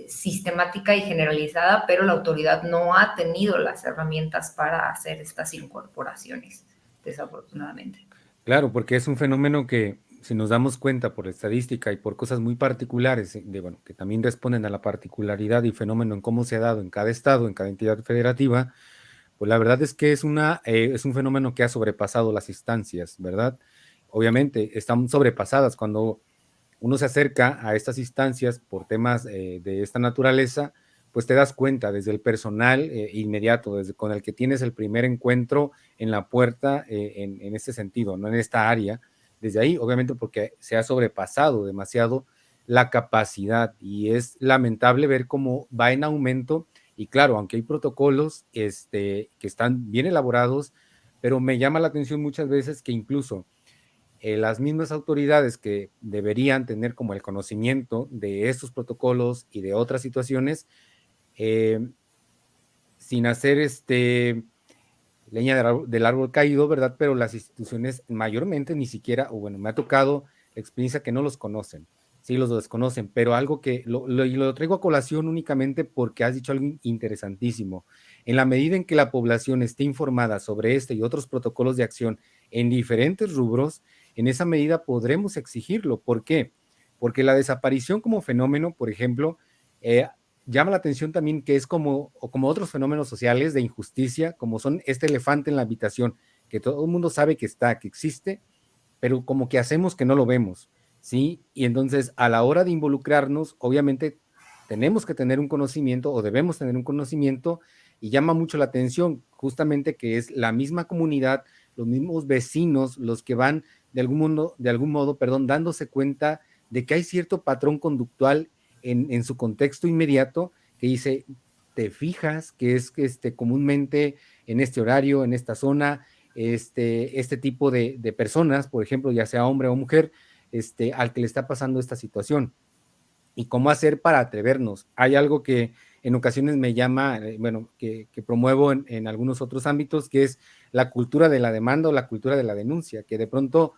sistemática y generalizada, pero la autoridad no ha tenido las herramientas para hacer estas incorporaciones, desafortunadamente. Claro, porque es un fenómeno que, si nos damos cuenta por estadística y por cosas muy particulares, bueno, que también responden a la particularidad y fenómeno en cómo se ha dado en cada estado, en cada entidad federativa, pues la verdad es que es un fenómeno que ha sobrepasado las instancias, ¿verdad? Obviamente están sobrepasadas cuando uno se acerca a estas instancias por temas de esta naturaleza, pues te das cuenta desde el personal inmediato, desde con el que tienes el primer encuentro en la puerta en este sentido, no en esta área, desde ahí, obviamente porque se ha sobrepasado demasiado la capacidad y es lamentable ver cómo va en aumento y claro, aunque hay protocolos que están bien elaborados, pero me llama la atención muchas veces que incluso las mismas autoridades que deberían tener como el conocimiento de estos protocolos y de otras situaciones, sin hacer leña del árbol caído, ¿verdad? Pero las instituciones mayormente ni siquiera, o bueno, me ha tocado la experiencia que no los conocen, sí los desconocen, pero algo que lo traigo a colación únicamente porque has dicho algo interesantísimo. En la medida en que la población esté informada sobre este y otros protocolos de acción en diferentes rubros, en esa medida podremos exigirlo. ¿Por qué? Porque la desaparición como fenómeno, por ejemplo, llama la atención también que es como otros fenómenos sociales de injusticia, como son este elefante en la habitación, que todo el mundo sabe que está, que existe, pero como que hacemos que no lo vemos, ¿sí? Y entonces a la hora de involucrarnos, obviamente tenemos que tener un conocimiento o debemos tener un conocimiento y llama mucho la atención justamente que es la misma comunidad, los mismos vecinos los que van de algún modo, dándose cuenta de que hay cierto patrón conductual en su contexto inmediato que dice, te fijas que es comúnmente en este horario, en esta zona, este tipo de personas, por ejemplo, ya sea hombre o mujer, al que le está pasando esta situación. ¿Y cómo hacer para atrevernos? Hay algo que en ocasiones me llama, bueno, que promuevo en algunos otros ámbitos, que es la cultura de la demanda o la cultura de la denuncia, que de pronto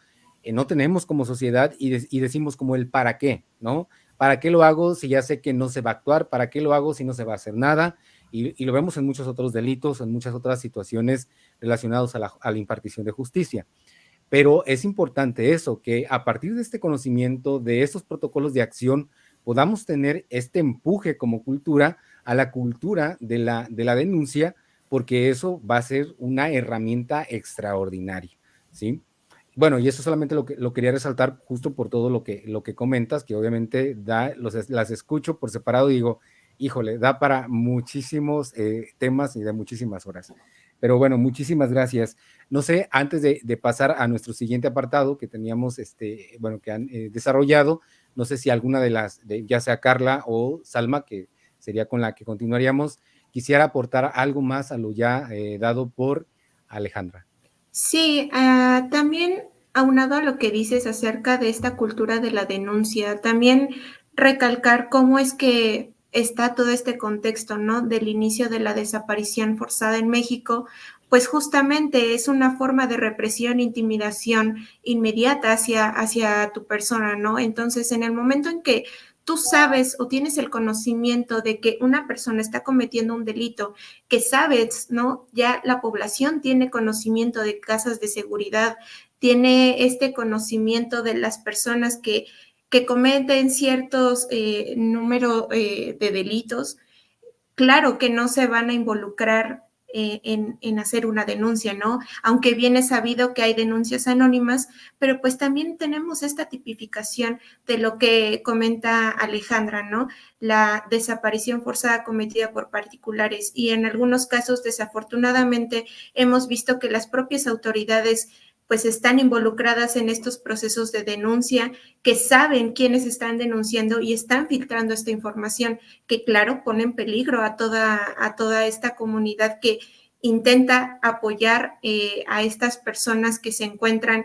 no tenemos como sociedad y decimos como el para qué, ¿no? ¿Para qué lo hago si ya sé que no se va a actuar? ¿Para qué lo hago si no se va a hacer nada? Y lo vemos en muchos otros delitos, en muchas otras situaciones relacionadas a la impartición de justicia. Pero es importante eso, que a partir de este conocimiento, de estos protocolos de acción, podamos tener este empuje como cultura a la cultura de la denuncia, porque eso va a ser una herramienta extraordinaria, ¿sí? Bueno, y eso solamente lo quería resaltar justo por todo lo que comentas, que obviamente las escucho por separado y digo, híjole, da para muchísimos temas y de muchísimas horas. Pero bueno, muchísimas gracias. No sé, antes de pasar a nuestro siguiente apartado que teníamos, que han desarrollado, no sé si alguna ya sea Carla o Salma, que sería con la que continuaríamos, quisiera aportar algo más a lo ya dado por Alejandra. Sí, también aunado a lo que dices acerca de esta cultura de la denuncia, también recalcar cómo es que está todo este contexto, ¿no? Del inicio de la desaparición forzada en México, pues justamente es una forma de represión, intimidación inmediata hacia tu persona, ¿no? Entonces, en el momento en que tú sabes o tienes el conocimiento de que una persona está cometiendo un delito, que sabes, ¿no? Ya la población tiene conocimiento de casas de seguridad, tiene este conocimiento de las personas que que cometen ciertos número de delitos, claro que no se van a involucrar en hacer una denuncia, ¿no? Aunque bien es sabido que hay denuncias anónimas, pero pues también tenemos esta tipificación de lo que comenta Alejandra, ¿no? La desaparición forzada cometida por particulares, y en algunos casos, desafortunadamente, hemos visto que las propias autoridades pues están involucradas en estos procesos de denuncia, que saben quiénes están denunciando y están filtrando esta información, que claro, pone en peligro a toda esta comunidad que intenta apoyar a estas personas que se encuentran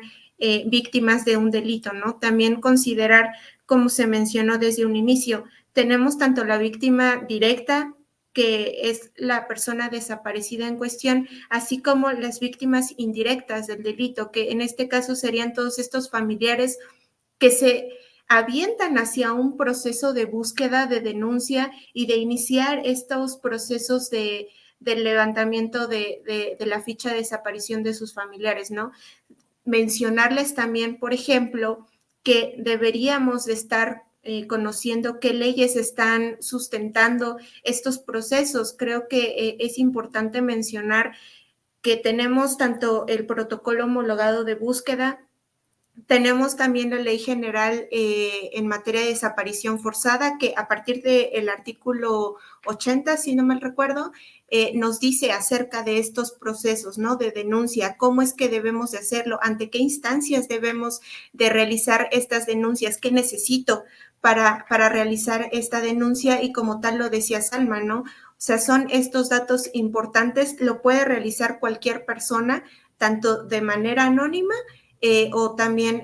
víctimas de un delito, ¿no? También considerar, como se mencionó desde un inicio, tenemos tanto la víctima directa, que es la persona desaparecida en cuestión, así como las víctimas indirectas del delito, que en este caso serían todos estos familiares que se avientan hacia un proceso de búsqueda, de denuncia y de iniciar estos procesos del levantamiento de la ficha de desaparición de sus familiares, ¿no? Mencionarles también, por ejemplo, que deberíamos de estar conociendo qué leyes están sustentando estos procesos. Creo que es importante mencionar que tenemos tanto el protocolo homologado de búsqueda, tenemos también la Ley General en materia de desaparición forzada, que a partir del artículo 80, si no mal recuerdo, nos dice acerca de estos procesos, ¿no? De denuncia, cómo es que debemos de hacerlo, ante qué instancias debemos de realizar estas denuncias, qué necesito para realizar esta denuncia, y como tal lo decía Salma, ¿no? O sea, son estos datos importantes, lo puede realizar cualquier persona, tanto de manera anónima, o también,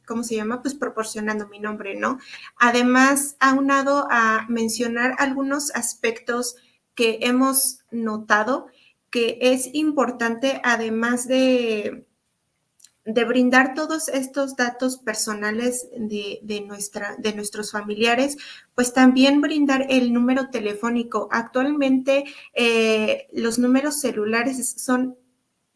¿cómo se llama? Pues proporcionando mi nombre, ¿no? Además, aunado a mencionar algunos aspectos que hemos notado, que es importante, además de brindar todos estos datos personales de nuestros familiares, pues también brindar el número telefónico. Actualmente, los números celulares son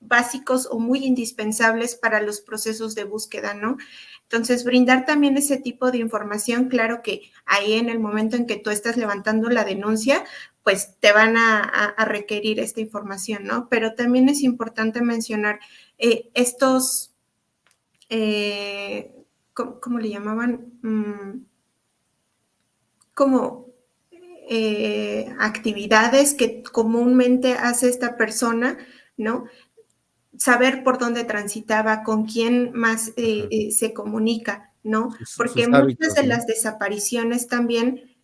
básicos o muy indispensables para los procesos de búsqueda, ¿no? Entonces, brindar también ese tipo de información, claro que ahí en el momento en que tú estás levantando la denuncia, pues te van a requerir esta información, ¿no? Pero también es importante mencionar estos, ¿cómo le llamaban? Como actividades que comúnmente hace esta persona, ¿no? Saber por dónde transitaba, con quién más se comunica, ¿no? Porque Sus muchas hábitos, de ¿no? las desapariciones también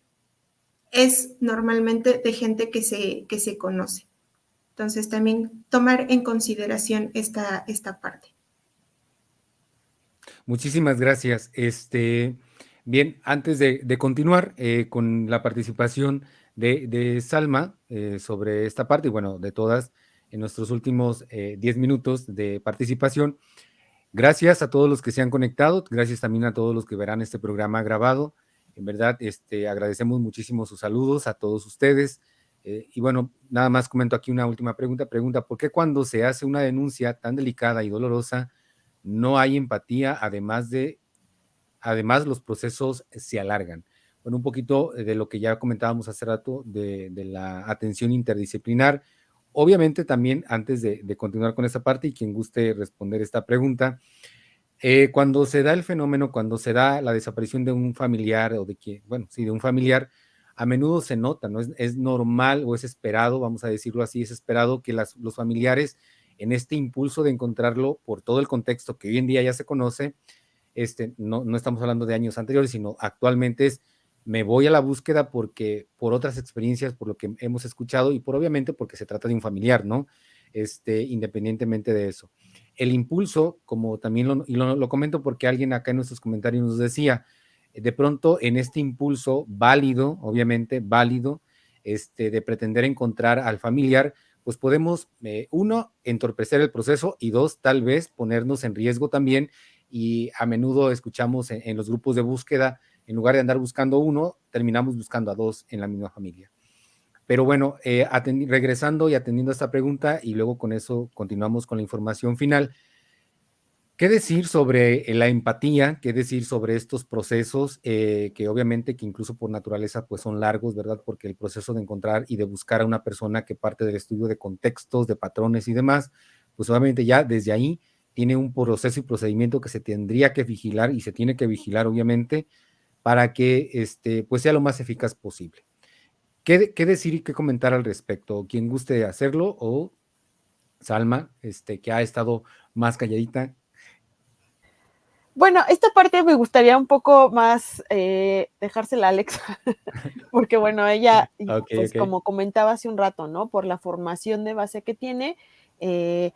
es normalmente de gente que se conoce. Entonces, también tomar en consideración esta parte. Muchísimas gracias. Bien, antes de continuar con la participación de Salma sobre esta parte, y bueno, de todas en nuestros últimos 10 minutos de participación, gracias a todos los que se han conectado, gracias también a todos los que verán este programa grabado. En verdad, agradecemos muchísimo sus saludos a todos ustedes. Y bueno, nada más comento aquí una última pregunta. ¿Por qué cuando se hace una denuncia tan delicada y dolorosa no hay empatía, además los procesos se alargan? Bueno, un poquito de lo que ya comentábamos hace rato de la atención interdisciplinar. Obviamente también, antes de continuar con esta parte, y quien guste responder esta pregunta, cuando se da el fenómeno, cuando se da la desaparición de un familiar o de un familiar, a menudo se nota, ¿no? Es normal o es esperado, vamos a decirlo así, es esperado que los familiares, en este impulso de encontrarlo por todo el contexto que hoy en día ya se conoce, no estamos hablando de años anteriores, sino actualmente me voy a la búsqueda porque por otras experiencias, por lo que hemos escuchado y obviamente porque se trata de un familiar, ¿no? Independientemente de eso. El impulso, como también lo comento porque alguien acá en nuestros comentarios nos decía, de pronto en este impulso válido, obviamente válido, de pretender encontrar al familiar, pues podemos, uno, entorpecer el proceso y dos, tal vez ponernos en riesgo también. Y a menudo escuchamos en los grupos de búsqueda, en lugar de andar buscando uno, terminamos buscando a dos en la misma familia. Pero bueno, regresando y atendiendo a esta pregunta, y luego con eso continuamos con la información final. ¿Qué decir sobre la empatía? ¿Qué decir sobre estos procesos que obviamente que incluso por naturaleza pues son largos, ¿verdad? Porque el proceso de encontrar y de buscar a una persona que parte del estudio de contextos, de patrones y demás, pues obviamente ya desde ahí tiene un proceso y procedimiento que se tendría que vigilar y se tiene que vigilar obviamente para que pues sea lo más eficaz posible. ¿Qué decir y qué comentar al respecto? ¿Quién guste hacerlo? O Salma, que ha estado más calladita. Bueno, esta parte me gustaría un poco más dejársela a Alexa, porque bueno, ella, Ok, pues ok. como comentaba hace un rato, ¿no? Por la formación de base que tiene, eh,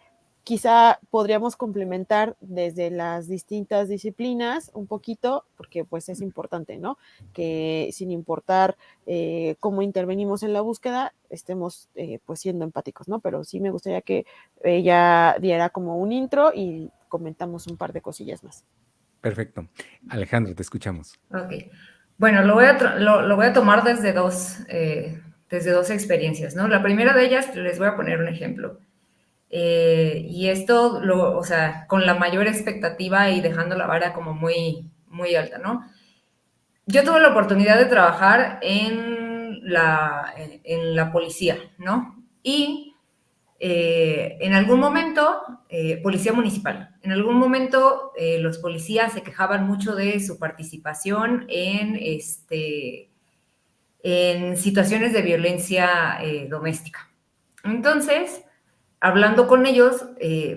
quizá podríamos complementar desde las distintas disciplinas un poquito, porque pues es importante, ¿no? Que sin importar cómo intervenimos en la búsqueda, estemos pues siendo empáticos, ¿no? Pero sí me gustaría que ella diera como un intro y comentamos un par de cosillas más. Perfecto. Alejandro, te escuchamos. Ok. Bueno, lo voy a tomar desde dos experiencias, ¿no? La primera de ellas, les voy a poner un ejemplo. Y esto, o sea, con la mayor expectativa y dejando la vara como muy, muy alta, ¿no? Yo tuve la oportunidad de trabajar en la policía, ¿no? Y en algún momento, policía municipal, en algún momento los policías se quejaban mucho de su participación en situaciones de violencia doméstica. Entonces, hablando con ellos,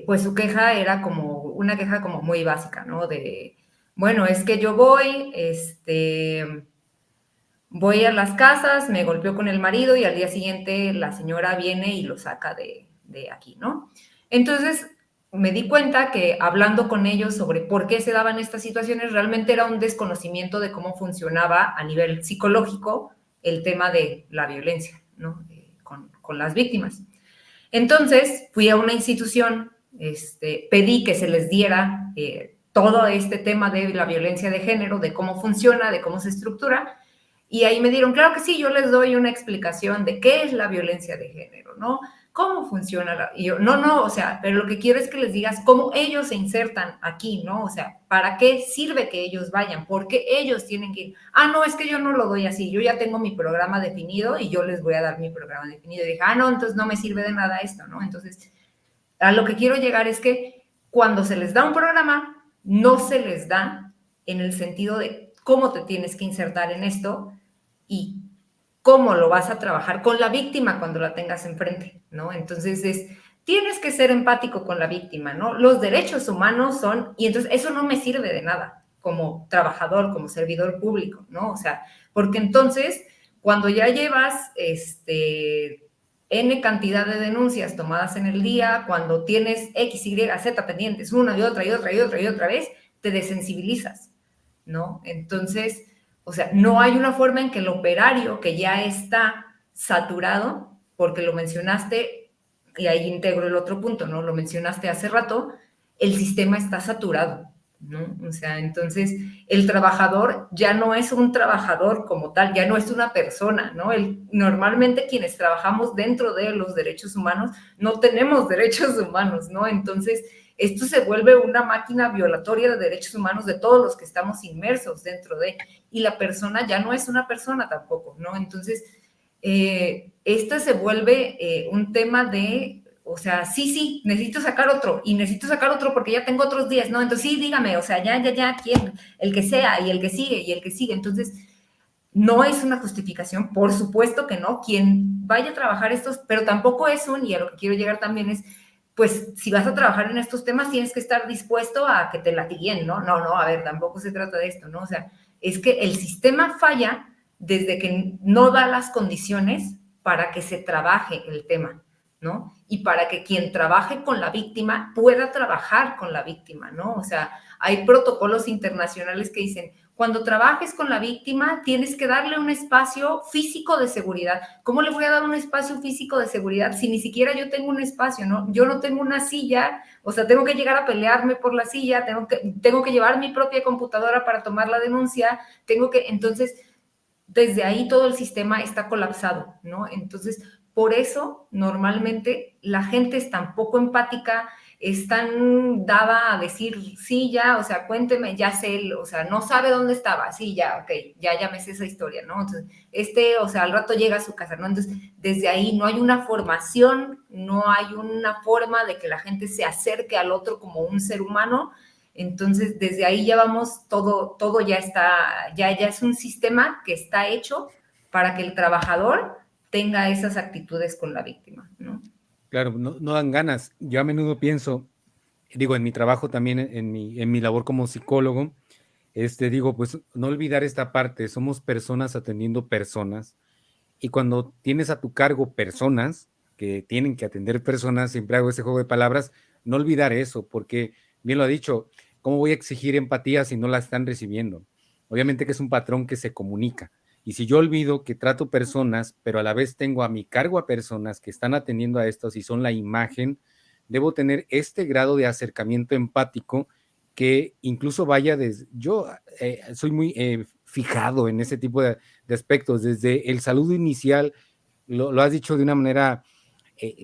pues su queja era como una queja como muy básica, ¿no? De, bueno, es que yo voy a las casas, me golpeó con el marido y al día siguiente la señora viene y lo saca de aquí, ¿no? Entonces me di cuenta que hablando con ellos sobre por qué se daban estas situaciones, realmente era un desconocimiento de cómo funcionaba a nivel psicológico el tema de la violencia, ¿no? Con las víctimas. Entonces fui a una institución, pedí que se les diera todo este tema de la violencia de género, de cómo funciona, de cómo se estructura, y ahí me dieron, claro que sí, yo les doy una explicación de qué es la violencia de género, ¿no? ¿Cómo funciona? Y yo, no, o sea, pero lo que quiero es que les digas cómo ellos se insertan aquí, ¿no? O sea, ¿para qué sirve que ellos vayan? ¿Por qué ellos tienen que ir? Ah, no, es que yo no lo doy así, yo ya tengo mi programa definido y yo les voy a dar mi programa definido. Y dije, no, entonces no me sirve de nada esto, ¿no? Entonces, a lo que quiero llegar es que cuando se les da un programa, no se les da en el sentido de cómo te tienes que insertar en esto y cómo lo vas a trabajar con la víctima cuando la tengas enfrente, ¿no? Entonces tienes que ser empático con la víctima, ¿no? Los derechos humanos son, y entonces eso no me sirve de nada como trabajador, como servidor público, ¿no? O sea, porque entonces cuando ya llevas N cantidad de denuncias tomadas en el día, cuando tienes X, Y, Z pendientes una y otra y otra y otra y otra vez, te desensibilizas, ¿no? Entonces, o sea, no hay una forma en que el operario que ya está saturado, porque lo mencionaste, y ahí integro el otro punto, ¿no? Lo mencionaste hace rato, el sistema está saturado, ¿no? O sea, entonces el trabajador ya no es un trabajador como tal, ya no es una persona, ¿no? Normalmente quienes trabajamos dentro de los derechos humanos no tenemos derechos humanos, ¿no? Entonces, esto se vuelve una máquina violatoria de derechos humanos de todos los que estamos inmersos dentro de, y la persona ya no es una persona tampoco, ¿no? Entonces, esto se vuelve un tema de, o sea, sí, necesito sacar otro, y necesito sacar otro porque ya tengo otros 10, ¿no? Entonces, sí, dígame, o sea, ya, ¿quién? El que sea, y el que sigue, y el que sigue. Entonces, no es una justificación, por supuesto que no, quien vaya a trabajar estos, pero tampoco es y a lo que quiero llegar también es, pues, si vas a trabajar en estos temas, tienes que estar dispuesto a que te latiguen, ¿no? No, a ver, tampoco se trata de esto, ¿no? O sea, es que el sistema falla desde que no da las condiciones para que se trabaje el tema, ¿no? Y para que quien trabaje con la víctima pueda trabajar con la víctima, ¿no? O sea, hay protocolos internacionales que dicen, cuando trabajes con la víctima, tienes que darle un espacio físico de seguridad. ¿Cómo le voy a dar un espacio físico de seguridad si ni siquiera yo tengo un espacio, ¿no? Yo no tengo una silla, o sea, tengo que llegar a pelearme por la silla, tengo que llevar mi propia computadora para tomar la denuncia, entonces, desde ahí todo el sistema está colapsado, ¿no? Entonces, por eso, normalmente, la gente es tan poco empática, es tan dada a decir, sí, ya, o sea, cuénteme, ya sé, o sea, no sabe dónde estaba, sí, ya, ok, ya me sé esa historia, ¿no? Entonces, o sea, al rato llega a su casa, ¿no? Entonces, desde ahí no hay una formación, no hay una forma de que la gente se acerque al otro como un ser humano. Entonces, desde ahí ya vamos, todo ya está, ya es un sistema que está hecho para que el trabajador tenga esas actitudes con la víctima, ¿no? Claro, no dan ganas. Yo a menudo pienso, digo, en mi trabajo también, en mi labor como psicólogo, digo, pues no olvidar esta parte, somos personas atendiendo personas, y cuando tienes a tu cargo personas que tienen que atender personas, siempre hago ese juego de palabras, no olvidar eso, porque bien lo ha dicho, ¿cómo voy a exigir empatía si no la están recibiendo? Obviamente que es un patrón que se comunica. Y si yo olvido que trato personas, pero a la vez tengo a mi cargo a personas que están atendiendo a estos y son la imagen, debo tener este grado de acercamiento empático que incluso vaya desde... Yo soy muy fijado en ese tipo de aspectos, desde el saludo inicial, lo has dicho de una manera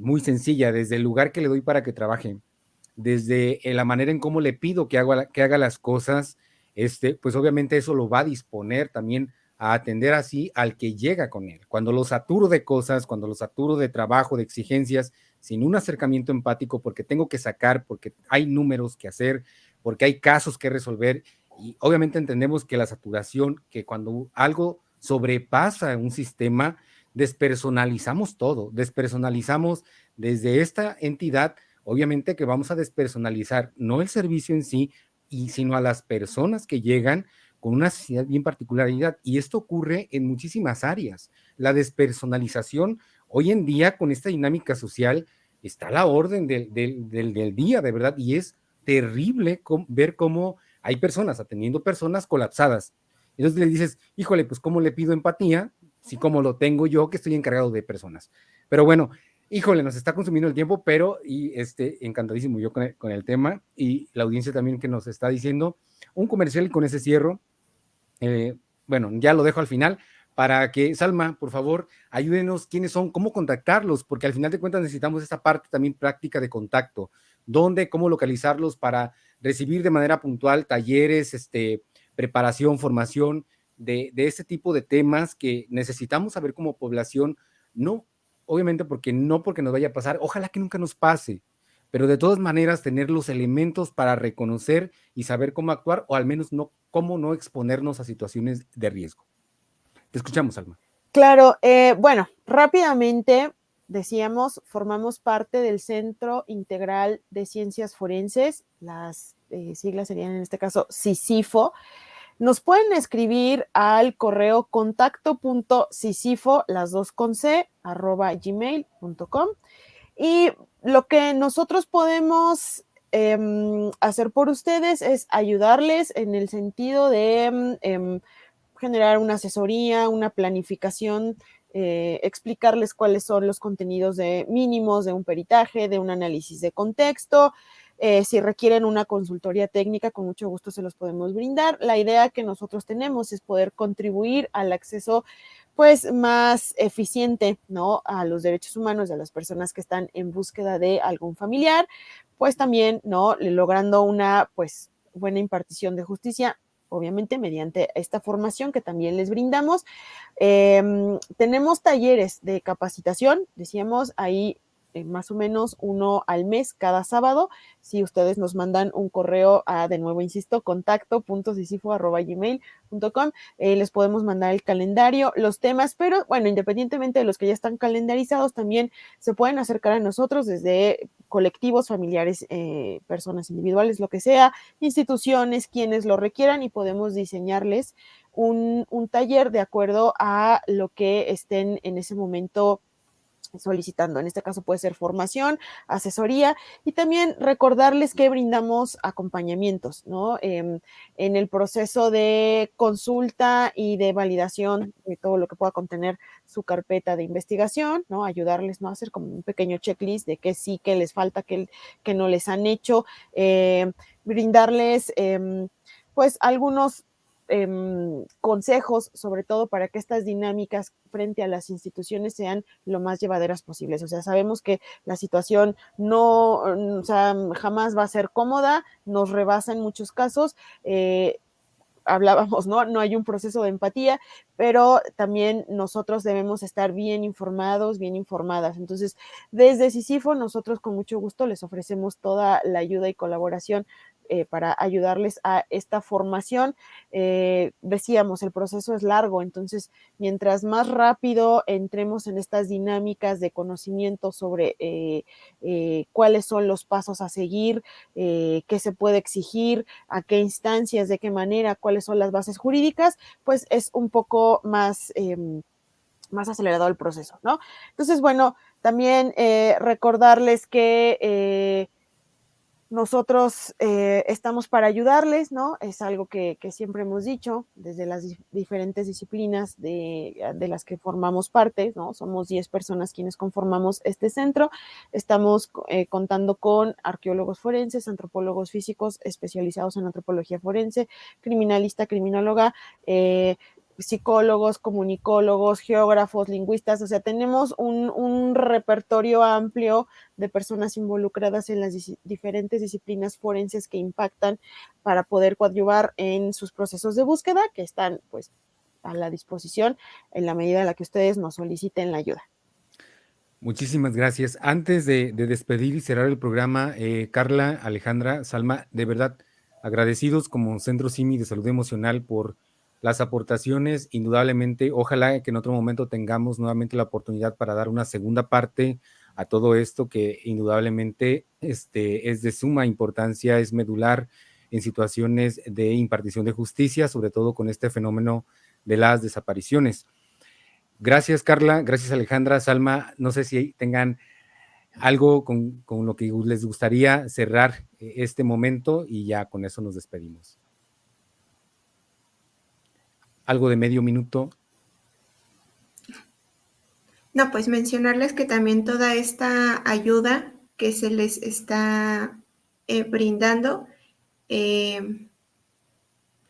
muy sencilla, desde el lugar que le doy para que trabaje, desde la manera en cómo le pido que haga las cosas, pues obviamente eso lo va a disponer también a atender así al que llega con él. Cuando lo saturo de cosas, cuando lo saturo de trabajo, de exigencias, sin un acercamiento empático, porque tengo que sacar, porque hay números que hacer, porque hay casos que resolver, y obviamente entendemos que la saturación, que cuando algo sobrepasa un sistema, despersonalizamos todo, despersonalizamos desde esta entidad. Obviamente que vamos a despersonalizar no el servicio en sí, sino a las personas que llegan con una necesidad bien particularidad. Y esto ocurre en muchísimas áreas. La despersonalización, hoy en día, con esta dinámica social, está a la orden del día, de verdad, y es terrible ver cómo hay personas atendiendo personas colapsadas. Entonces le dices, híjole, pues ¿cómo le pido empatía? Si como lo tengo yo, que estoy encargado de personas. Pero bueno, híjole, nos está consumiendo el tiempo, pero encantadísimo yo con el tema, y la audiencia también que nos está diciendo un comercial, y con ese cierro, bueno, ya lo dejo al final, para que, Salma, por favor, ayúdenos quiénes son, cómo contactarlos, porque al final de cuentas necesitamos esta parte también práctica de contacto, dónde, cómo localizarlos para recibir de manera puntual talleres, preparación, formación de este tipo de temas que necesitamos saber como población, no, obviamente porque nos vaya a pasar, ojalá que nunca nos pase, pero de todas maneras tener los elementos para reconocer y saber cómo actuar, o al menos cómo no exponernos a situaciones de riesgo. Te escuchamos, Alma. Claro, bueno, rápidamente decíamos, formamos parte del Centro Integral de Ciencias Forenses, las siglas serían en este caso CICIFO. Nos pueden escribir al correo contacto.cicifo, las dos con C, @gmail.com. Y lo que nosotros podemos hacer por ustedes es ayudarles en el sentido de generar una asesoría, una planificación, explicarles cuáles son los contenidos mínimos de un peritaje, de un análisis de contexto. Si requieren una consultoría técnica, con mucho gusto se los podemos brindar. La idea que nosotros tenemos es poder contribuir al acceso pues más eficiente, ¿no?, a los derechos humanos de las personas que están en búsqueda de algún familiar, pues también, ¿no?, logrando una pues buena impartición de justicia, obviamente mediante esta formación que también les brindamos. Tenemos talleres de capacitación, decíamos ahí, más o menos uno al mes, cada sábado. Si ustedes nos mandan un correo de nuevo insisto, contacto.cicifo@gmail.com, les podemos mandar el calendario, los temas, pero bueno, independientemente de los que ya están calendarizados, también se pueden acercar a nosotros desde colectivos, familiares, personas individuales, lo que sea, instituciones, quienes lo requieran, y podemos diseñarles un taller de acuerdo a lo que estén en ese momento solicitando. En este caso puede ser formación, asesoría, y también recordarles que brindamos acompañamientos, ¿no? En el proceso de consulta y de validación de todo lo que pueda contener su carpeta de investigación, ¿no? Ayudarles, ¿no?, a hacer como un pequeño checklist de qué sí, qué les falta, qué no les han hecho, brindarles pues algunos consejos, sobre todo para que estas dinámicas frente a las instituciones sean lo más llevaderas posibles. O sea, sabemos que la situación no, o sea, jamás va a ser cómoda, nos rebasa en muchos casos. Hablábamos, ¿no? No hay un proceso de empatía, pero también nosotros debemos estar bien informados, bien informadas. Entonces, desde Sísifo, nosotros con mucho gusto les ofrecemos toda la ayuda y colaboración para ayudarles a esta formación. Decíamos, el proceso es largo, entonces, mientras más rápido entremos en estas dinámicas de conocimiento sobre cuáles son los pasos a seguir, qué se puede exigir, a qué instancias, de qué manera, cuáles son las bases jurídicas, pues es un poco más, más acelerado el proceso, ¿no? Entonces, bueno, también recordarles que nosotros estamos para ayudarles, ¿no? Es algo que siempre hemos dicho desde las diferentes disciplinas de las que formamos parte, ¿no? Somos 10 personas quienes conformamos este centro. Estamos contando con arqueólogos forenses, antropólogos físicos especializados en antropología forense, criminalista, criminóloga, psicólogos, comunicólogos, geógrafos, lingüistas, o sea, tenemos un repertorio amplio de personas involucradas en las diferentes disciplinas forenses que impactan para poder coadyuvar en sus procesos de búsqueda, que están pues a la disposición en la medida en la que ustedes nos soliciten la ayuda. Muchísimas gracias. Antes de despedir y cerrar el programa, Carla, Alejandra, Salma, de verdad, agradecidos como Centro CIMI de Salud Emocional por las aportaciones. Indudablemente, ojalá que en otro momento tengamos nuevamente la oportunidad para dar una segunda parte a todo esto que indudablemente es de suma importancia, es medular en situaciones de impartición de justicia, sobre todo con este fenómeno de las desapariciones. Gracias, Carla. Gracias, Alejandra. Salma, no sé si tengan algo con lo que les gustaría cerrar este momento y ya con eso nos despedimos. Algo de medio minuto. No, pues mencionarles que también toda esta ayuda que se les está brindando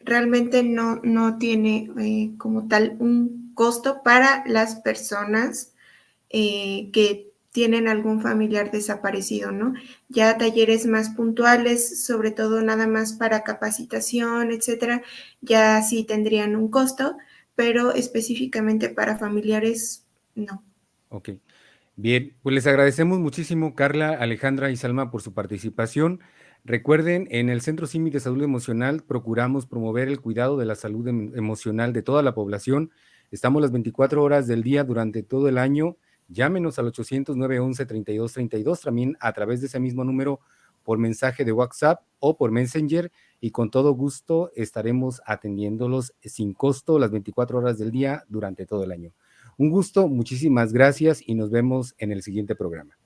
realmente no tiene como tal un costo para las personas que tienen algún familiar desaparecido, ¿no? Ya talleres más puntuales, sobre todo nada más para capacitación, etcétera, ya sí tendrían un costo, pero específicamente para familiares, no. Ok. Bien, pues les agradecemos muchísimo, Carla, Alejandra y Salma, por su participación. Recuerden, en el Centro CIMI de Salud Emocional procuramos promover el cuidado de la salud emocional de toda la población. Estamos las 24 horas del día durante todo el año. Llámenos al 800-911-3232, también a través de ese mismo número por mensaje de WhatsApp o por Messenger, y con todo gusto estaremos atendiéndolos sin costo las 24 horas del día durante todo el año. Un gusto, muchísimas gracias y nos vemos en el siguiente programa.